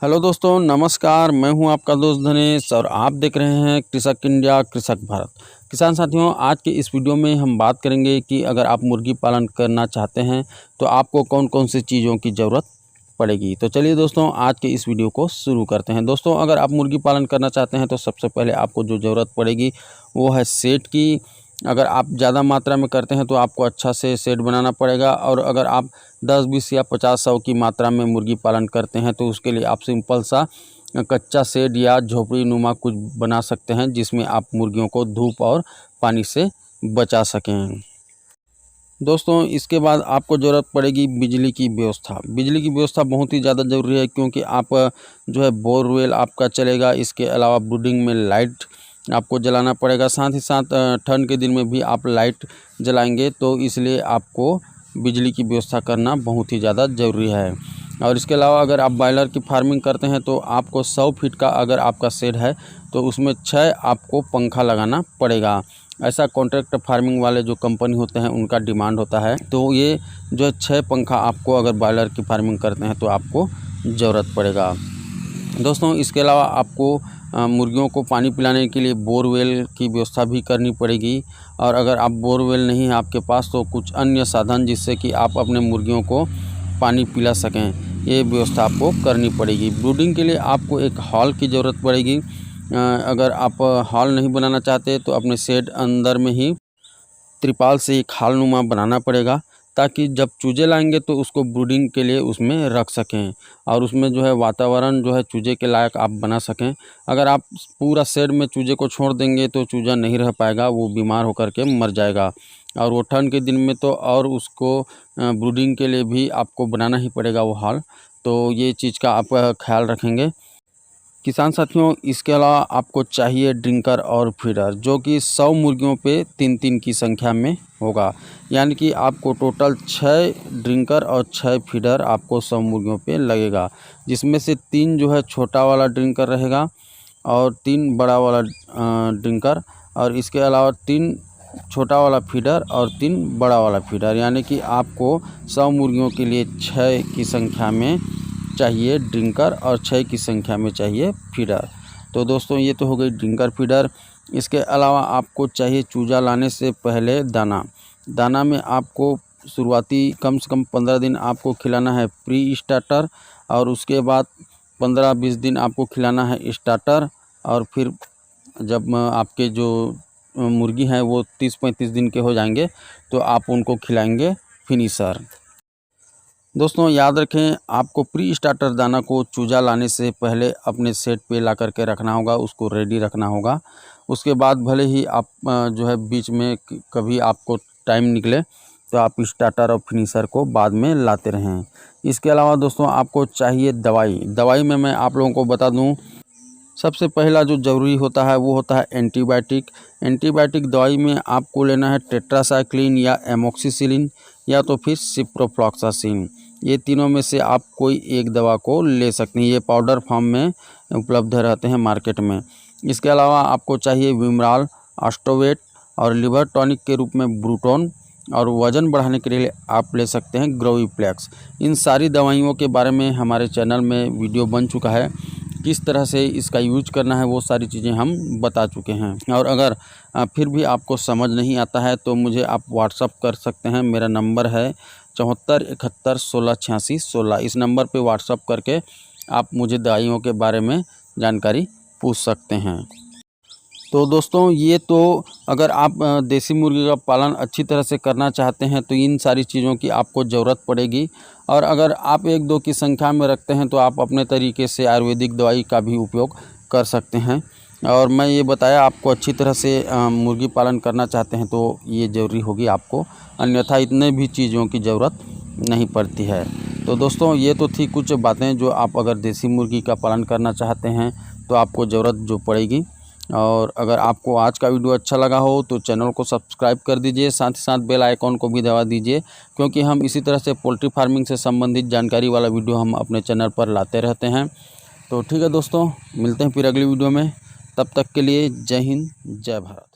Hello दोस्तों, नमस्कार। मैं हूं आपका दोस्त धनेश और आप देख रहे हैं कृषक इंडिया कृषक भारत। किसान साथियों, आज के इस वीडियो में हम बात करेंगे कि अगर आप मुर्गी पालन करना चाहते हैं तो आपको कौन कौन सी चीज़ों की ज़रूरत पड़ेगी। तो चलिए दोस्तों, आज के इस वीडियो को शुरू करते हैं। दोस्तों, अगर आप मुर्गी पालन करना चाहते हैं तो सबसे पहले आपको जो ज़रूरत पड़ेगी वो है शेड की। अगर आप ज़्यादा मात्रा में करते हैं तो आपको अच्छा से शेड बनाना पड़ेगा, और अगर आप 10, 20 या 50, 100 की मात्रा में मुर्गी पालन करते हैं तो उसके लिए आप सिंपल सा कच्चा शेड या झोपड़ी नुमा कुछ बना सकते हैं, जिसमें आप मुर्गियों को धूप और पानी से बचा सकें। दोस्तों, इसके बाद आपको ज़रूरत पड़ेगी बिजली की व्यवस्था। बिजली की व्यवस्था बहुत ही ज़्यादा ज़रूरी है, क्योंकि आप जो है बोरवेल आपका चलेगा। इसके अलावा ब्रूडिंग में लाइट आपको जलाना पड़ेगा, साथ ही साथ ठंड के दिन में भी आप लाइट जलाएंगे, तो इसलिए आपको बिजली की व्यवस्था करना बहुत ही ज़्यादा ज़रूरी है। और इसके अलावा अगर आप बॉयलर की फार्मिंग करते हैं तो आपको 100 फीट का अगर आपका शेड है तो उसमें 6 आपको पंखा लगाना पड़ेगा। ऐसा कॉन्ट्रैक्ट फार्मिंग वाले जो कंपनी होते हैं उनका डिमांड होता है। तो ये जो 6 पंखा आपको अगर बॉयलर की फार्मिंग करते हैं तो आपको ज़रूरत पड़ेगा। दोस्तों, इसके अलावा आपको मुर्गियों को पानी पिलाने के लिए बोरवेल की व्यवस्था भी करनी पड़ेगी। और अगर आप बोरवेल नहीं है आपके पास तो कुछ अन्य साधन जिससे कि आप अपने मुर्गियों को पानी पिला सकें, ये व्यवस्था आपको करनी पड़ेगी। ब्रूडिंग के लिए आपको एक हॉल की ज़रूरत पड़ेगी। अगर आप हॉल नहीं बनाना चाहते तो अपने शेड अंदर में ही त्रिपाल से एक हॉलनुमा बनाना पड़ेगा, ताकि जब चूजे लाएंगे तो उसको ब्रूडिंग के लिए उसमें रख सकें, और उसमें जो है वातावरण जो है चूजे के लायक आप बना सकें। अगर आप पूरा शेड में चूजे को छोड़ देंगे तो चूजा नहीं रह पाएगा, वो बीमार होकर के मर जाएगा। और वो ठंड के दिन में तो और उसको ब्रूडिंग के लिए भी आपको बनाना ही पड़ेगा वो हॉल। तो ये चीज़ का आप ख्याल रखेंगे किसान साथियों। इसके अलावा आपको चाहिए ड्रिंकर और फीडर, जो कि 100 मुर्गियों पे 3-3 की संख्या में होगा। यानी कि आपको टोटल 6 ड्रिंकर और 6 फीडर आपको 100 मुर्गियों पे लगेगा, जिसमें से 3 जो है छोटा वाला ड्रिंकर रहेगा और 3 बड़ा वाला ड्रिंकर, और इसके अलावा 3 छोटा वाला फीडर और 3 बड़ा वाला फीडर। यानी कि आपको 100 मुर्गियों के लिए 6 की संख्या में चाहिए ड्रिंकर और 6 की संख्या में चाहिए फीडर। तो दोस्तों, ये तो हो गई ड्रिंकर फीडर। इसके अलावा आपको चाहिए चूजा लाने से पहले दाना। दाना में आपको शुरुआती कम से कम 15 दिन आपको खिलाना है प्री स्टार्टर, और उसके बाद 15-20 दिन आपको खिलाना है स्टार्टर, और फिर जब आपके जो मुर्गी हैं वो 30-35 दिन के हो जाएंगे तो आप उनको खिलाएंगे फिनिशर। दोस्तों, याद रखें, आपको प्री स्टार्टर दाना को चूजा लाने से पहले अपने सेट पे ला करके रखना होगा, उसको रेडी रखना होगा। उसके बाद भले ही आप जो है बीच में कभी आपको टाइम निकले तो आप स्टार्टर और फिनिशर को बाद में लाते रहें। इसके अलावा दोस्तों, आपको चाहिए दवाई। दवाई में मैं आप लोगों को बता दूं, सबसे पहला जो ज़रूरी होता है वो होता है एंटीबायोटिक। एंटीबायोटिक दवाई में आपको लेना है टेट्रासाइक्लिन या एमोक्सिसिलिन या तो फिर सिप्रोफ्लॉक्सासिन। ये तीनों में से आप कोई एक दवा को ले सकते हैं। ये पाउडर फॉर्म में उपलब्ध रहते हैं मार्केट में। इसके अलावा आपको चाहिए विमराल, ऑस्टोवेट और लिवर टॉनिक के रूप में ब्रूटोन, और वज़न बढ़ाने के लिए आप ले सकते हैं ग्रोविप्लेक्स। इन सारी दवाइयों के बारे में हमारे चैनल में वीडियो बन चुका है, किस तरह से इसका यूज करना है वो सारी चीज़ें हम बता चुके हैं। और अगर फिर भी आपको समझ नहीं आता है तो मुझे आप व्हाट्सअप कर सकते हैं। मेरा नंबर है 74 71 16 86 16। इस नंबर पे व्हाट्सअप करके आप मुझे दवाइयों के बारे में जानकारी पूछ सकते हैं। तो दोस्तों, ये तो अगर आप देसी मुर्गी का पालन अच्छी तरह से करना चाहते हैं तो इन सारी चीज़ों की आपको ज़रूरत पड़ेगी। और अगर आप 1-2 की संख्या में रखते हैं तो आप अपने तरीके से आयुर्वेदिक दवाई का भी उपयोग कर सकते हैं। और मैं ये बताया, आपको अच्छी तरह से मुर्गी पालन करना चाहते हैं तो ये ज़रूरी होगी आपको, अन्यथा इतने भी चीज़ों की ज़रूरत नहीं पड़ती है। तो दोस्तों, ये तो थी कुछ बातें जो आप अगर देसी मुर्गी का पालन करना चाहते हैं तो आपको ज़रूरत जो पड़ेगी। और अगर आपको आज का वीडियो अच्छा लगा हो तो चैनल को सब्सक्राइब कर दीजिए, साथ ही साथ बेल आइकॉन को भी दबा दीजिए, क्योंकि हम इसी तरह से पोल्ट्री फार्मिंग से संबंधित जानकारी वाला वीडियो हम अपने चैनल पर लाते रहते हैं। तो ठीक है दोस्तों, मिलते हैं फिर अगली वीडियो में। तब तक के लिए जय हिंद, जय भारत।